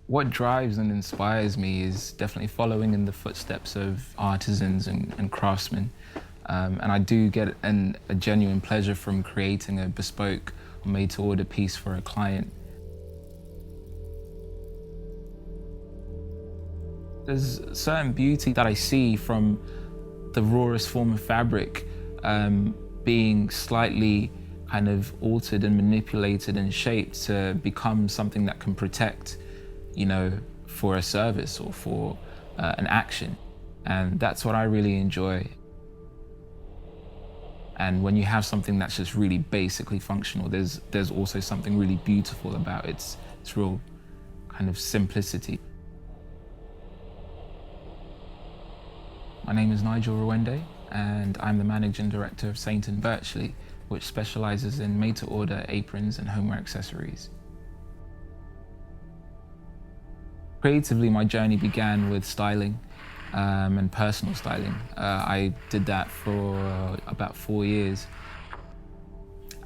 What drives and inspires me is definitely following in the footsteps of artisans and craftsmen. And I do get a genuine pleasure from creating a bespoke or made-to-order piece for a client. There's a certain beauty that I see from the rawest form of fabric being slightly kind of altered and manipulated and shaped to become something that can protect, for a service or for an action. And that's what I really enjoy. And when you have something that's just really basically functional, there's also something really beautiful about its real kind of simplicity. My name is Nigel Ruwende, and I'm the Managing Director of Saint&Birchley, which specializes in made-to-order aprons and homeware accessories. Creatively, my journey began with styling and personal styling. I did that for about 4 years.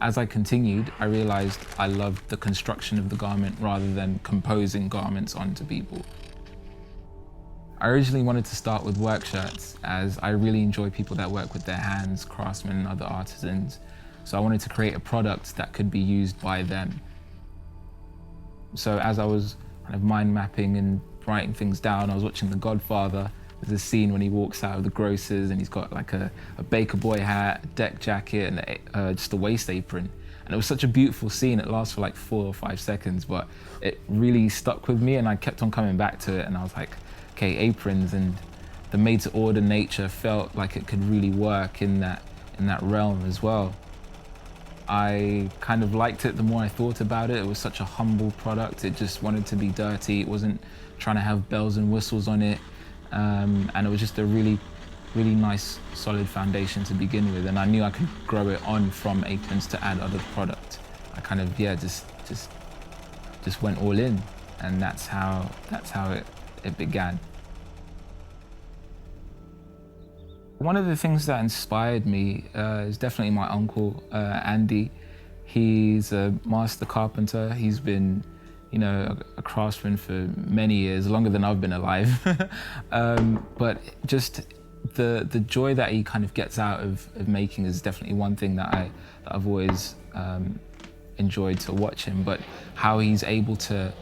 As I continued, I realized I loved the construction of the garment rather than composing garments onto people. I originally wanted to start with work shirts, as I really enjoy people that work with their hands, craftsmen and other artisans. So I wanted to create a product that could be used by them. So as I was kind of mind mapping and writing things down, I was watching The Godfather. There's a scene when he walks out of the grocer's and he's got like a baker boy hat, a deck jacket and just a waist apron. And it was such a beautiful scene. It lasts for like 4 or 5 seconds, but it really stuck with me and I kept on coming back to it, and I was like, okay, aprons and the made-to-order nature felt like it could really work in that realm as well. I kind of liked it the more I thought about it. It was such a humble product. It just wanted to be dirty. It wasn't trying to have bells and whistles on it. And it was just a really, really nice, solid foundation to begin with. And I knew I could grow it on from aprons to add other product. I kind of, just went all in. And that's how it began. One of the things that inspired me is definitely my uncle, Andy. He's a master carpenter. He's been, a craftsman for many years, longer than I've been alive. But just the joy that he kind of gets out of making is definitely one thing that I've always enjoyed to watch him. But how he's able to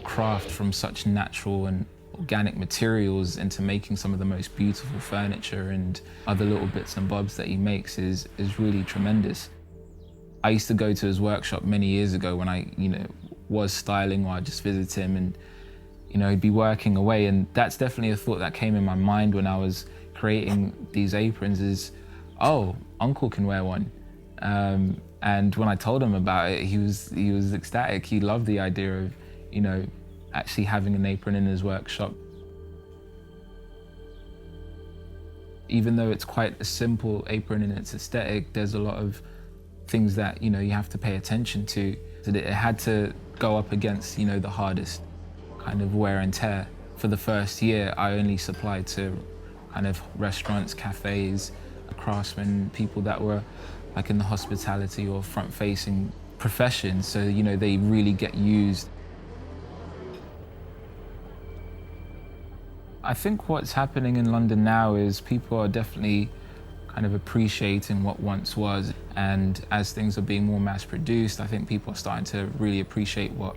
craft from such natural and organic materials into making some of the most beautiful furniture and other little bits and bobs that he makes is really tremendous. I used to go to his workshop many years ago when I, was styling, or I'd just visit him, and, he'd be working away. And that's definitely a thought that came in my mind when I was creating these aprons is, oh, Uncle can wear one. And when I told him about it, he was ecstatic. He loved the idea of, actually having an apron in his workshop. Even though it's quite a simple apron in its aesthetic, there's a lot of things that, you have to pay attention to. That it had to go up against, the hardest kind of wear and tear. For the first year, I only supplied to kind of restaurants, cafes, craftsmen, people that were like in the hospitality or front-facing professions. So, they really get used. I think what's happening in London now is people are definitely kind of appreciating what once was, and as things are being more mass-produced, I think people are starting to really appreciate what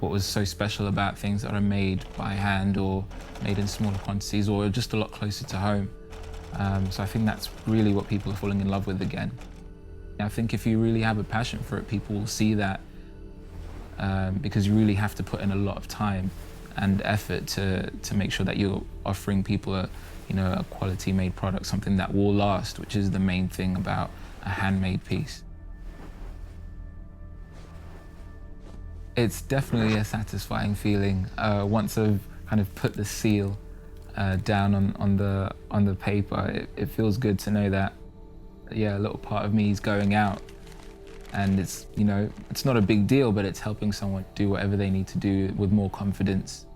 was so special about things that are made by hand or made in smaller quantities or just a lot closer to home. So I think that's really what people are falling in love with again. I think if you really have a passion for it, people will see that because you really have to put in a lot of time and effort to make sure that you're offering people a quality made product, something that will last, which is the main thing about a handmade piece. It's definitely a satisfying feeling once I've kind of put the seal down on the paper. It feels good to know that, a little part of me is going out, and it's not a big deal, but it's helping someone do whatever they need to do with more confidence.